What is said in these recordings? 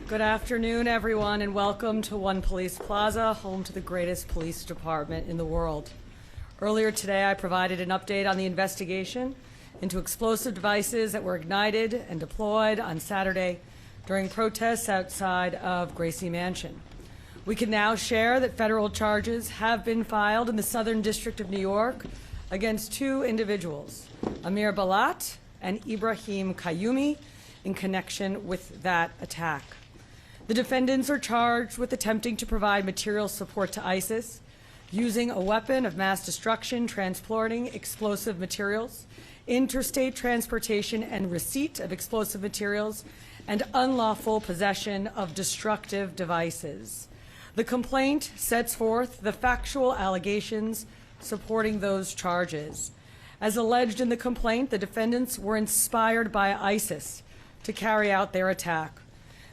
Good afternoon, everyone, and welcome to One Police Plaza, home to the greatest police department in the world. Earlier today, I provided an update on the investigation into explosive devices that were ignited and deployed on Saturday during protests outside of Gracie Mansion. We can now share that federal charges have been filed in the Southern District of New York against two individuals, Amir Balat and Ibrahim Qayyumi, in connection with that attack. The defendants are charged with attempting to provide material support to ISIS, using a weapon of mass destruction, transporting explosive materials, interstate transportation and receipt of explosive materials, and unlawful possession of destructive devices. The complaint sets forth the factual allegations supporting those charges. As alleged in the complaint, the defendants were inspired by ISIS to carry out their attack.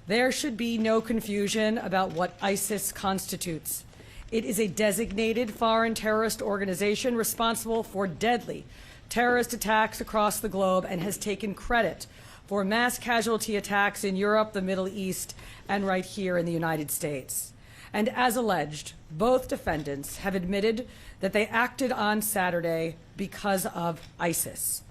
There should be no confusion about what ISIS constitutes. It is a designated foreign terrorist organization responsible for deadly terrorist attacks across the globe and has taken credit for mass casualty attacks in Europe, the Middle East, and right here in the United States. And as alleged, both defendants have admitted that they acted on Saturday because of ISIS.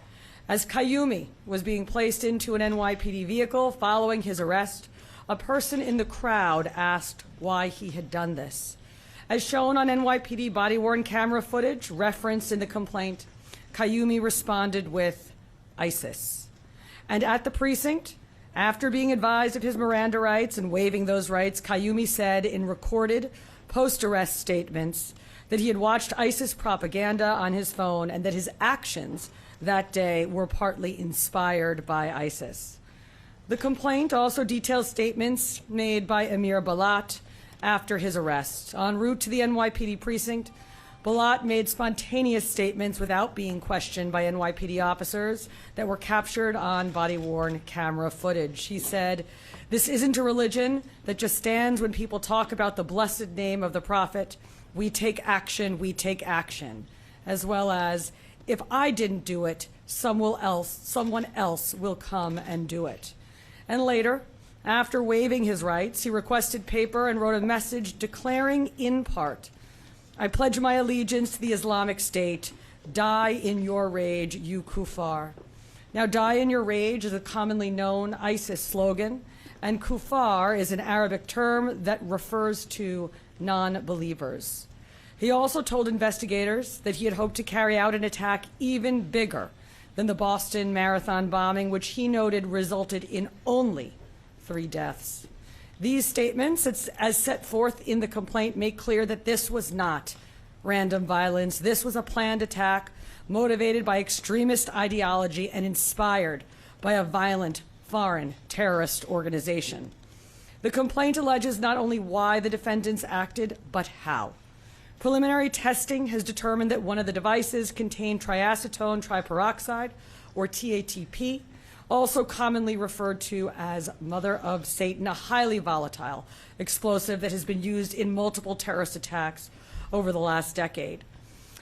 As Qayyumi was being placed into an NYPD vehicle following his arrest, a person in the crowd asked why he had done this. As shown on NYPD body-worn camera footage referenced in the complaint, Qayyumi responded with ISIS. And at the precinct, after being advised of his Miranda rights and waiving those rights, Qayyumi said in recorded post-arrest statements that he had watched ISIS propaganda on his phone and that his actions that day were partly inspired by ISIS. The complaint also details statements made by Amir Balat after his arrest. En route to the NYPD precinct, Balat made spontaneous statements without being questioned by NYPD officers that were captured on body-worn camera footage. He said, "This isn't a religion that just stands when people talk about the blessed name of the Prophet. We take action, as well as, if I didn't do it, someone else will come and do it." And later, after waiving his rights, he requested paper and wrote a message declaring in part, "I pledge my allegiance to the Islamic State. Die in your rage, you kuffar." Now, "die in your rage" is a commonly known ISIS slogan, and kuffar is an Arabic term that refers to non-believers. He also told investigators that he had hoped to carry out an attack even bigger than the Boston Marathon bombing, which he noted resulted in only 3 deaths. These statements, as set forth in the complaint, make clear that this was not random violence. This was a planned attack motivated by extremist ideology and inspired by a violent foreign terrorist organization. The complaint alleges not only why the defendants acted, but how. Preliminary testing has determined that one of the devices contained triacetone triperoxide, or TATP, also commonly referred to as Mother of Satan, a highly volatile explosive that has been used in multiple terrorist attacks over the last decade.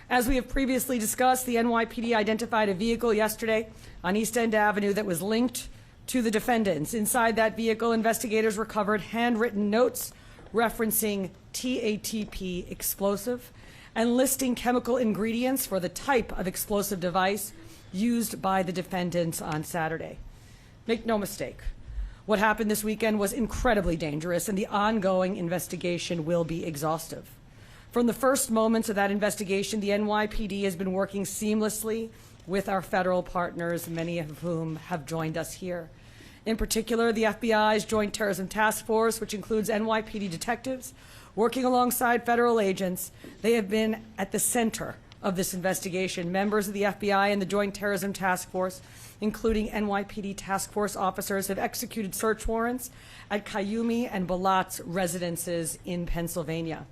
As we have previously discussed, the NYPD identified a vehicle yesterday on East End Avenue that was linked to the defendants. Inside that vehicle, investigators recovered handwritten notes referencing TATP explosive and listing chemical ingredients for the type of explosive device used by the defendants on Saturday. Make no mistake, what happened this weekend was incredibly dangerous, and the ongoing investigation will be exhaustive. From the first moments of that investigation, the NYPD has been working seamlessly with our federal partners, many of whom have joined us here. In particular, the FBI's Joint Terrorism Task Force, which includes NYPD detectives, working alongside federal agents. They have been at the center of this investigation. Members of the FBI and the Joint Terrorism Task Force, including NYPD task force officers, have executed search warrants at Qayyumi and Balat's residences in Pennsylvania.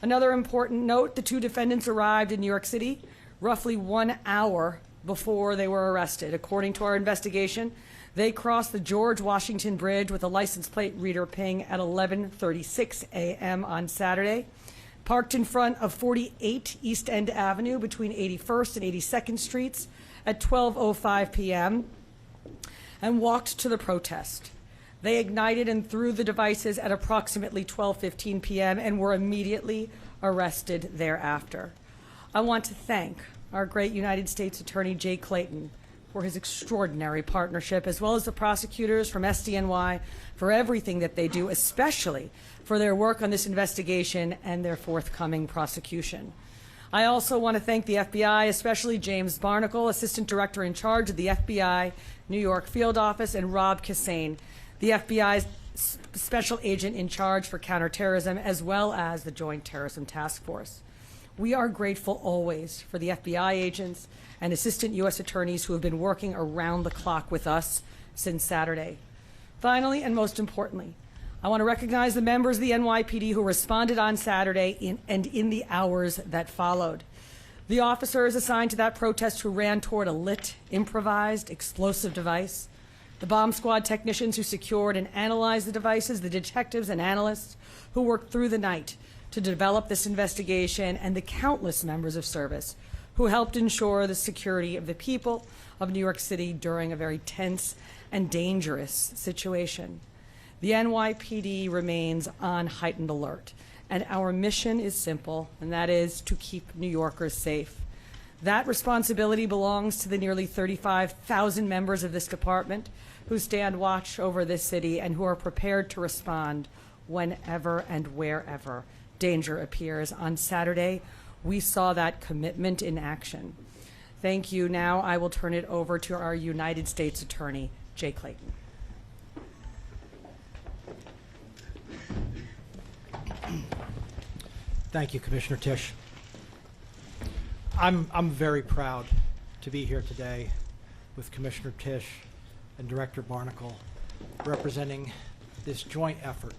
Another important note, the two defendants arrived in New York City roughly 1 hour before they were arrested. According to our investigation, they crossed the George Washington Bridge with a license plate reader ping at 11:36 a.m. on Saturday, parked in front of 48 East End Avenue between 81st and 82nd Streets at 12:05 p.m., and walked to the protest. They ignited and threw the devices at approximately 12:15 p.m. and were immediately arrested thereafter. I want to thank our great United States Attorney Jay Clayton for his extraordinary partnership, as well as the prosecutors from SDNY for everything that they do, especially for their work on this investigation and their forthcoming prosecution. I also want to thank the FBI, especially James Barnacle, Assistant Director in charge of the FBI New York Field Office, and Rob Cassane, the FBI's Special Agent in charge for counterterrorism, as well as the Joint Terrorism Task Force. We are grateful always for the FBI agents and Assistant U.S. Attorneys who have been working around the clock with us since Saturday. Finally, and most importantly, I want to recognize the members of the NYPD who responded on Saturday and in the hours that followed. The officers assigned to that protest who ran toward a lit, improvised, explosive device, the bomb squad technicians who secured and analyzed the devices, the detectives and analysts who worked through the night to develop this investigation, and the countless members of service who helped ensure the security of the people of New York City during a very tense and dangerous situation. The NYPD remains on heightened alert, and our mission is simple, and that is to keep New Yorkers safe. That responsibility belongs to the nearly 35,000 members of this department who stand watch over this city and who are prepared to respond whenever and wherever danger appears. On Saturday, we saw that commitment in action. Thank you. Now I will turn it over to our United States Attorney, Jay Clayton. Thank you, Commissioner Tisch. I'm very proud to be here today with Commissioner Tisch and Director Barnacle, representing this joint effort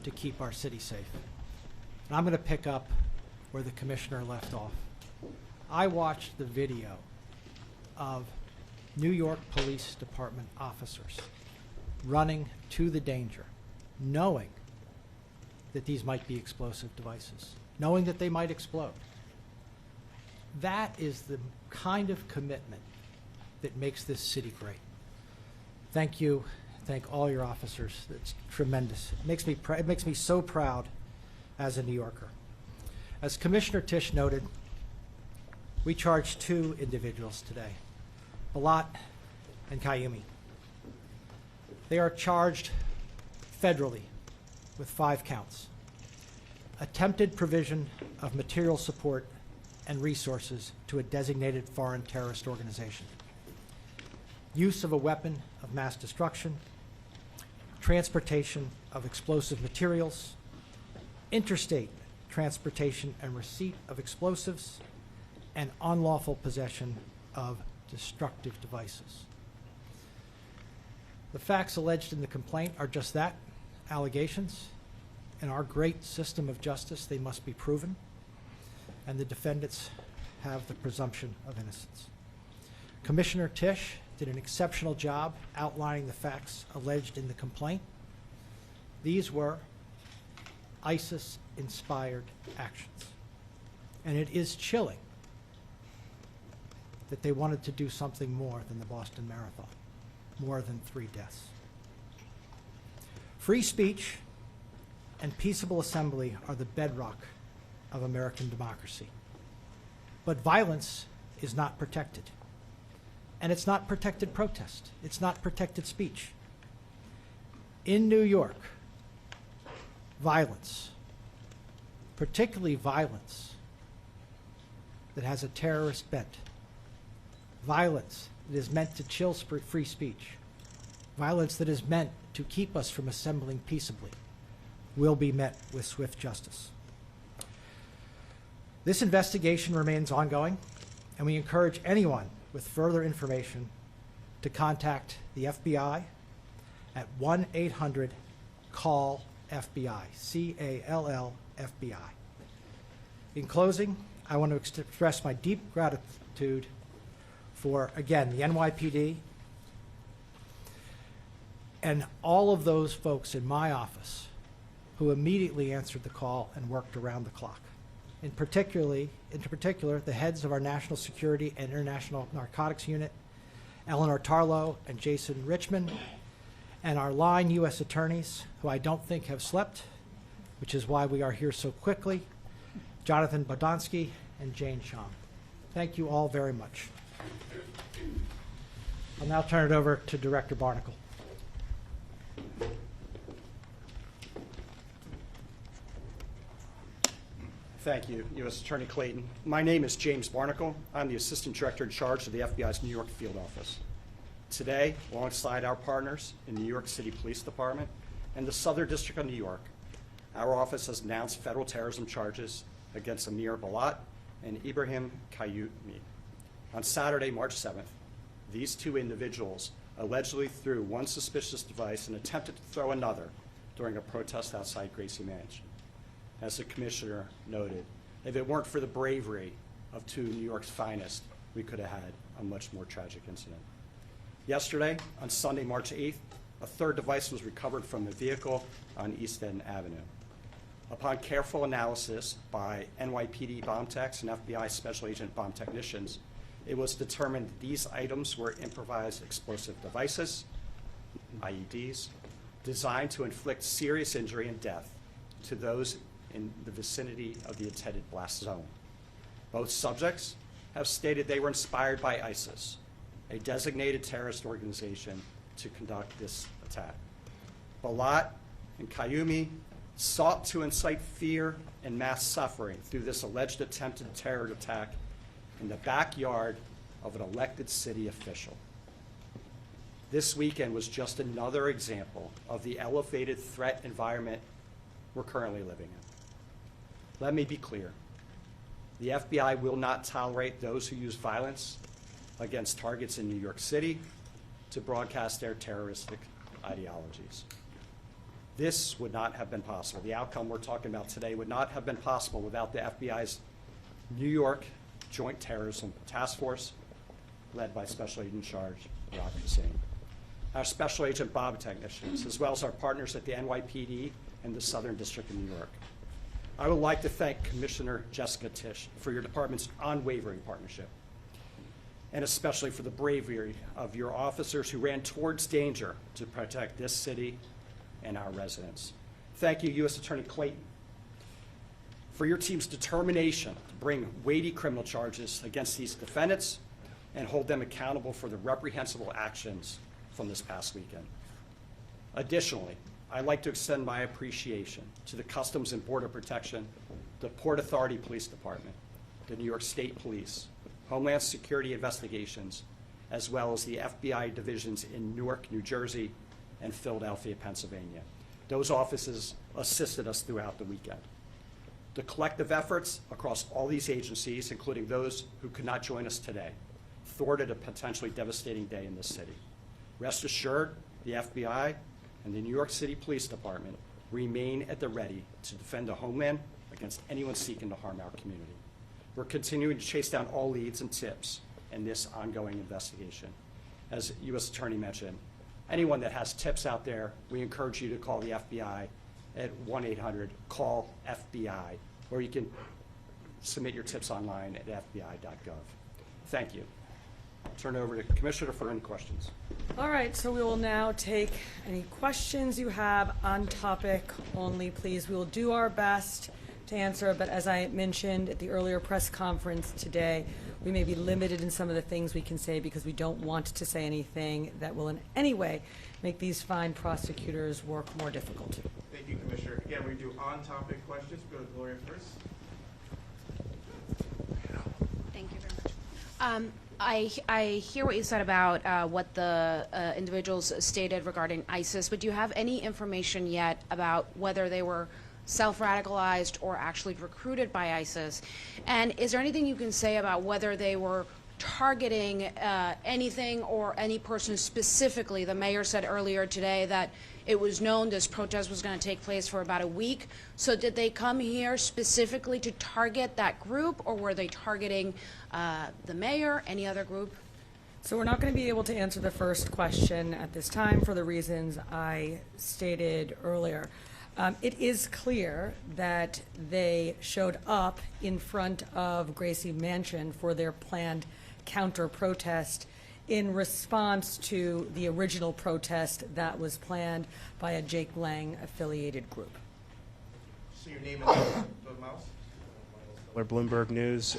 to keep our city safe. And I'm going to pick up where the Commissioner left off. I watched the video of New York Police Department officers running to the danger, knowing that these might be explosive devices, knowing that they might explode. That is the kind of commitment that makes this city great. Thank you. Thank all your officers. It's tremendous. It makes me so proud as a New Yorker. As Commissioner Tisch noted, we charged 2 individuals today, Balat and Kayumi. They are charged federally with 5 counts: attempted provision of material support and resources to a designated foreign terrorist organization, use of a weapon of mass destruction, transportation of explosive materials, interstate transportation and receipt of explosives, and unlawful possession of destructive devices. The facts alleged in the complaint are just that, allegations. In our great system of justice, they must be proven, and the defendants have the presumption of innocence. Commissioner Tisch did an exceptional job outlining the facts alleged in the complaint. These were ISIS-inspired actions. And it is chilling that they wanted to do something more than the Boston Marathon, more than 3 deaths. Free speech and peaceable assembly are the bedrock of American democracy. But violence is not protected. And it's not protected protest. It's not protected speech. In New York, violence, particularly violence that has a terrorist bent, violence that is meant to chill free speech, violence that is meant to keep us from assembling peaceably, will be met with swift justice. This investigation remains ongoing, and we encourage anyone with further information to contact the FBI at 1-800-CALL-FBI, C-A-L-L-FBI. In closing, I want to express my deep gratitude for, again, the NYPD and all of those folks in my office who immediately answered the call and worked around the clock. In particular, the heads of our National Security and International Narcotics Unit, Eleanor Tarlow and Jason Richmond, and our line U.S. attorneys, who I don't think have slept, which is why we are here so quickly, Jonathan Bodonsky and Jane Sham. Thank you all very much. I'll now turn it over to Director Barnacle. Thank you, U.S. Attorney Clayton. My name is James Barnacle. I'm the Assistant Director in charge of the FBI's New York Field Office. Today, alongside our partners in the New York City Police Department and the Southern District of New York, our office has announced federal terrorism charges against Amir Balat and Ibrahim Kayyoumi. On Saturday, March 7th, these two individuals allegedly threw one suspicious device and attempted to throw another during a protest outside Gracie Mansion. As the Commissioner noted, if it weren't for the bravery of two New York's finest, we could have had a much more tragic incident. Yesterday, on Sunday, March 8th, a third device was recovered from the vehicle on East End Avenue. Upon careful analysis by NYPD bomb techs and FBI Special Agent bomb technicians, it was determined that these items were improvised explosive devices, IEDs, designed to inflict serious injury and death to those in the vicinity of the intended blast zone. Both subjects have stated they were inspired by ISIS, a designated terrorist organization, to conduct this attack. Balat and Kayyoumi sought to incite fear and mass suffering through this alleged attempted terror attack in the backyard of an elected city official. This weekend was just another example of the elevated threat environment we're currently living in. Let me be clear. The FBI will not tolerate those who use violence against targets in New York City to broadcast their terroristic ideologies. This would not have been possible. The outcome we're talking about today would not have been possible without the FBI's New York Joint Terrorism Task Force, led by Special Agent in Charge, Rob Hussein. Our Special Agent bomb technicians, as well as our partners at the NYPD and the Southern District of New York. I would like to thank Commissioner Jessica Tisch for your department's unwavering partnership, and especially for the bravery of your officers who ran towards danger to protect this city and our residents. Thank you, U.S. Attorney Clayton, for your team's determination to bring weighty criminal charges against these defendants and hold them accountable for the reprehensible actions from this past weekend. Additionally, I'd like to extend my appreciation to the Customs and Border Protection, the Port Authority Police Department, the New York State Police, Homeland Security Investigations, as well as the FBI divisions in Newark, New Jersey, and Philadelphia, Pennsylvania. Those offices assisted us throughout the weekend. The collective efforts across all these agencies, including those who could not join us today, thwarted a potentially devastating day in this city. Rest assured, the FBI and the New York City Police Department remain at the ready to defend the homeland against anyone seeking to harm our community. We're continuing to chase down all leads and tips in this ongoing investigation. As U.S. Attorney mentioned, anyone that has tips out there, we encourage you to call the FBI at 1-800-CALL-FBI, or you can submit your tips online at fbi.gov. Thank you. I'll turn it over to the Commissioner for any questions. All right, so we will now take any questions you have on topic only, please. We will do our best to answer, but as I mentioned at the earlier press conference today, we may be limited in some of the things we can say because we don't want to say anything that will in any way make these fine prosecutors' work more difficult. Thank you, Commissioner. Again, we do on-topic questions. Go to Gloria first. Thank you very much. I hear what you said about what the individuals stated regarding ISIS, but do you have any information yet about whether they were self-radicalized or actually recruited by ISIS? And is there anything you can say about whether they were targeting anything or any person specifically? The mayor said earlier today that it was known this protest was going to take place for about a week. So did they come here specifically to target that group, or were they targeting the mayor, any other group? So we're not going to be able to answer the first question at this time for the reasons I stated earlier. It is clear that they showed up in front of Gracie Mansion for their planned counter-protest in response to the original protest that was planned by a Jake Lang affiliated group. So your name is the mouse? Or Bloomberg News.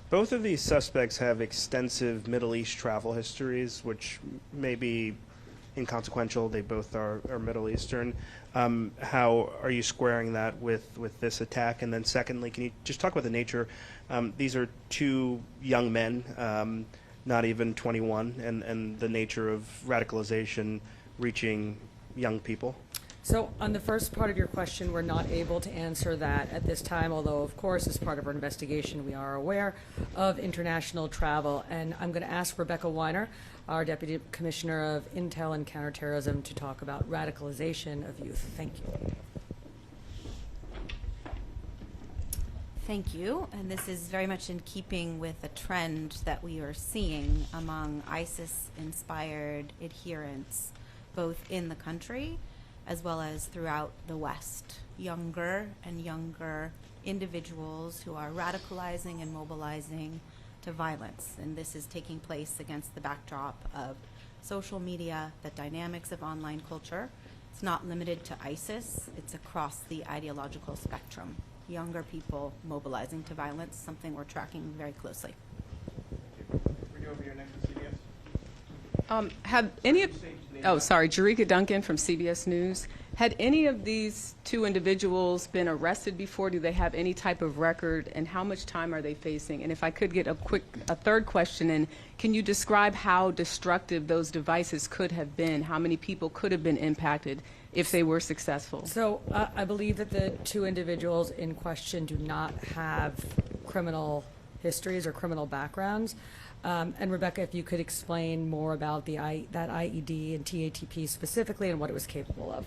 Both of these suspects have extensive Middle East travel histories, which may be inconsequential. They both are Middle Eastern. How are you squaring that with this attack? And then secondly, can you just talk about the nature? These are two young men, not even 21, and the nature of radicalization reaching young people. So on the first part of your question, we're not able to answer that at this time, although, of course, as part of our investigation, we are aware of international travel. And I'm going to ask Rebecca Weiner, our Deputy Commissioner of Intel and Counterterrorism, to talk about radicalization of youth. Thank you. Thank you. And this is very much in keeping with a trend that we are seeing among ISIS-inspired adherents, both in the country as well as throughout the West. Younger and younger individuals who are radicalizing and mobilizing to violence. And this is taking place against the backdrop of social media, the dynamics of online culture. It's not limited to ISIS, it's across the ideological spectrum. Younger people mobilizing to violence, something we're tracking very closely. We're going over here next to CBS. Have any of, Jerika Duncan from CBS News. Had any of these two individuals been arrested before? Do they have any type of record? And how much time are they facing? And if I could get a third question in, can you describe how destructive those devices could have been? How many people could have been impacted if they were successful? So I believe that the two individuals in question do not have criminal histories or criminal backgrounds. And Rebecca, if you could explain more about that IED and TATP specifically and what it was capable of.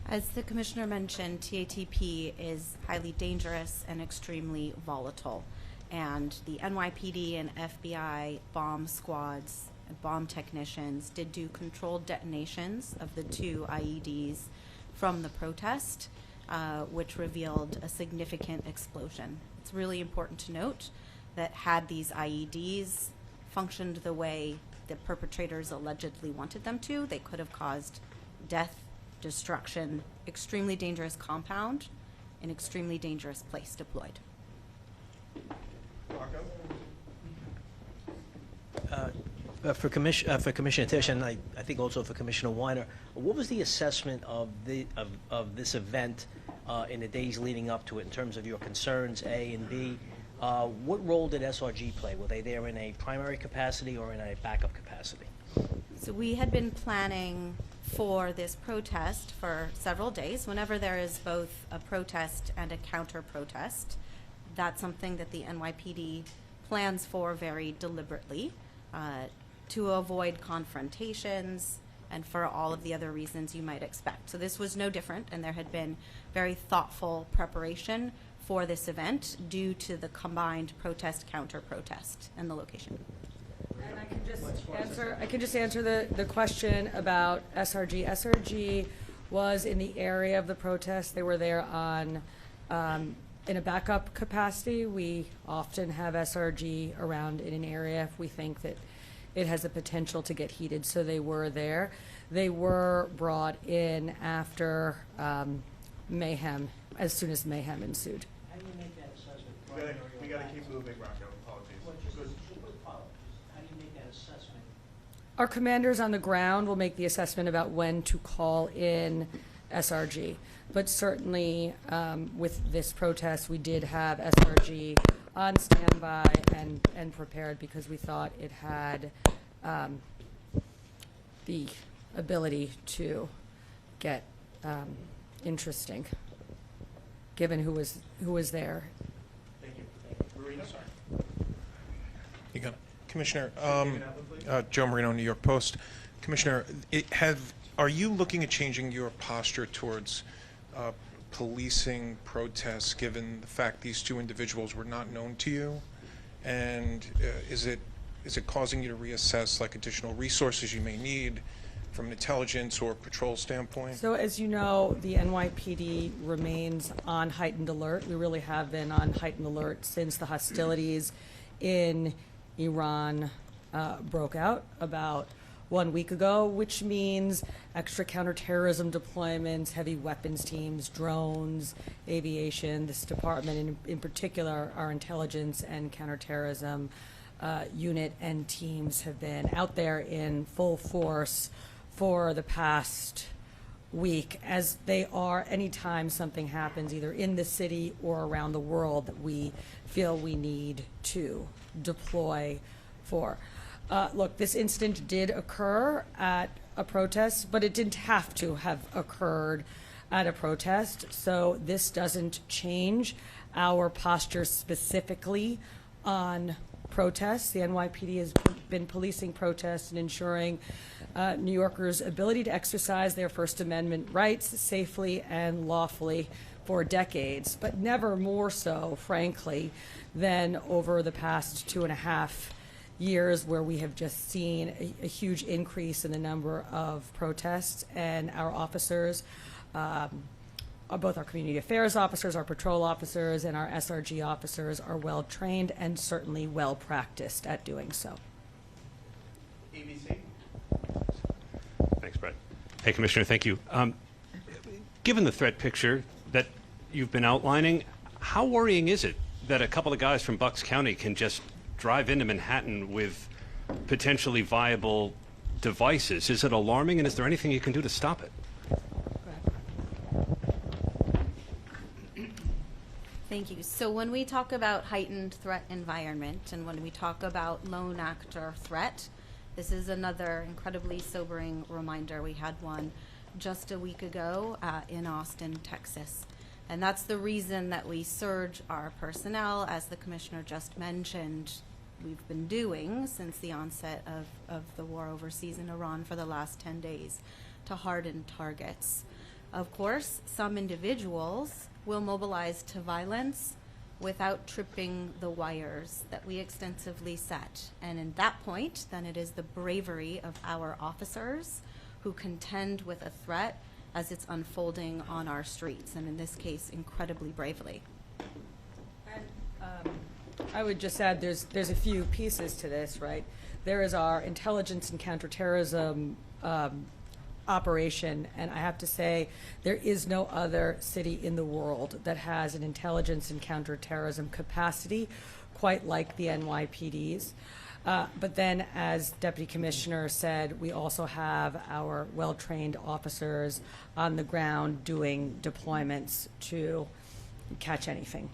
As the Commissioner mentioned, TATP is highly dangerous and extremely volatile. And the NYPD and FBI bomb squads and bomb technicians did do controlled detonations of the two IEDs from the protest, which revealed a significant explosion. It's really important to note that had these IEDs functioned the way the perpetrators allegedly wanted them to, they could have caused death, destruction, extremely dangerous compound, an extremely dangerous place deployed. Marco? For Commissioner Tisch, and I think also for Commissioner Weiner, what was the assessment of this event in the days leading up to it in terms of your concerns, A and B? What role did SRG play? Were they there in a primary capacity or in a backup capacity? So we had been planning for this protest for several days. Whenever there is both a protest and a counter-protest, that's something that the NYPD plans for very deliberately to avoid confrontations and for all of the other reasons you might expect. So this was no different, and there had been very thoughtful preparation for this event due to the combined protest, counter-protest, and the location. And I can just answer the question about SRG. SRG was in the area of the protest. They were there on in a backup capacity. We often have SRG around in an area if we think that it has the potential to get heated, so they were there. They were brought in after mayhem, as soon as mayhem ensued. How do you make that assessment? We got to keep moving, Rocco. Apologies. How do you make that assessment? Our commanders on the ground will make the assessment about when to call in SRG. But certainly with this protest, we did have SRG on standby and prepared because we thought it had the ability to get interesting, given who was there. Thank you. Marina, sorry. You got it. Commissioner, Joe Marino, New York Post. Commissioner, are you looking at changing your posture towards policing protests, given the fact these two individuals were not known to you? And is it causing you to reassess like additional resources you may need from an intelligence or patrol standpoint? So as you know, the NYPD remains on heightened alert. We really have been on heightened alert since the hostilities in Iran broke out about 1 week ago, which means extra counterterrorism deployments, heavy weapons teams, drones, aviation. This department, in particular, our intelligence and counterterrorism unit and teams have been out there in full force for the past week, as they are anytime something happens either in the city or around the world that we feel we need to deploy for. Look, this incident did occur at a protest, but it didn't have to have occurred at a protest. So this doesn't change our posture specifically on protests. The NYPD has been policing protests and ensuring New Yorkers' ability to exercise their First Amendment rights safely and lawfully for decades, but never more so, frankly, than over the past 2.5 years, where we have just seen a huge increase in the number of protests, and our officers, both our community affairs officers, our patrol officers, and our SRG officers are well trained and certainly well practiced at doing so. ABC. Thanks, Brett. Hey, Commissioner, thank you. Given the threat picture that you've been outlining, how worrying is it that a couple of guys from Bucks County can just drive into Manhattan with potentially viable devices? Is it alarming, and is there anything you can do to stop it? Thank you. So when we talk about heightened threat environment and when we talk about lone actor threat, this is another incredibly sobering reminder. We had one just a week ago in Austin, Texas. And that's the reason that we surge our personnel, as the Commissioner just mentioned, we've been doing since the onset of the war overseas in Iran for the last 10 days, to harden targets. Of course, some individuals will mobilize to violence without tripping the wires that we extensively set. And in that point, then it is the bravery of our officers who contend with a threat as it's unfolding on our streets, and in this case, incredibly bravely. And I would just add, there's a few pieces to this, right? There is our intelligence and counterterrorism operation, and I have to say, there is no other city in the world that has an intelligence and counterterrorism capacity quite like the NYPD's. But then, as Deputy Commissioner said, we also have our well-trained officers on the ground doing deployments to catch anything.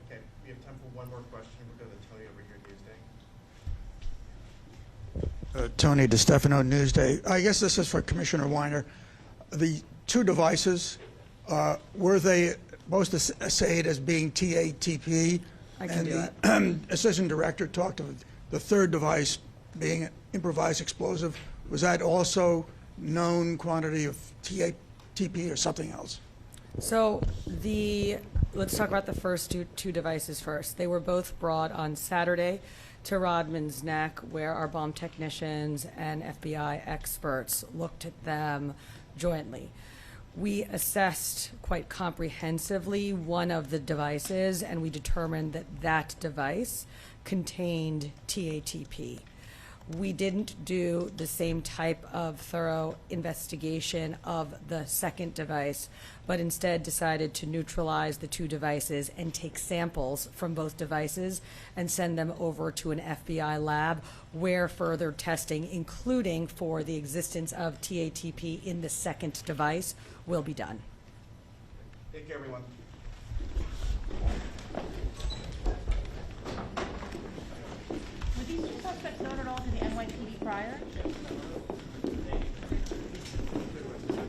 Okay, we have time for one more question. We'll go to Tony over here, Newsday. Tony DeStefano, Newsday. I guess this is for Commissioner Weiner. The two devices, were they both assayed as being TATP? I can do it. The Assistant Director talked of the third device being an improvised explosive. Was that also known quantity of TATP or something else? So let's talk about the first two devices first. They were both brought on Saturday to Rodman's Neck, where our bomb technicians and FBI experts looked at them jointly. We assessed quite comprehensively one of the devices, and we determined that that device contained TATP. We didn't do the same type of thorough investigation of the second device, but instead decided to neutralize the two devices and take samples from both devices and send them over to an FBI lab where further testing, including for the existence of TATP in the second device, will be done. Thank you, everyone.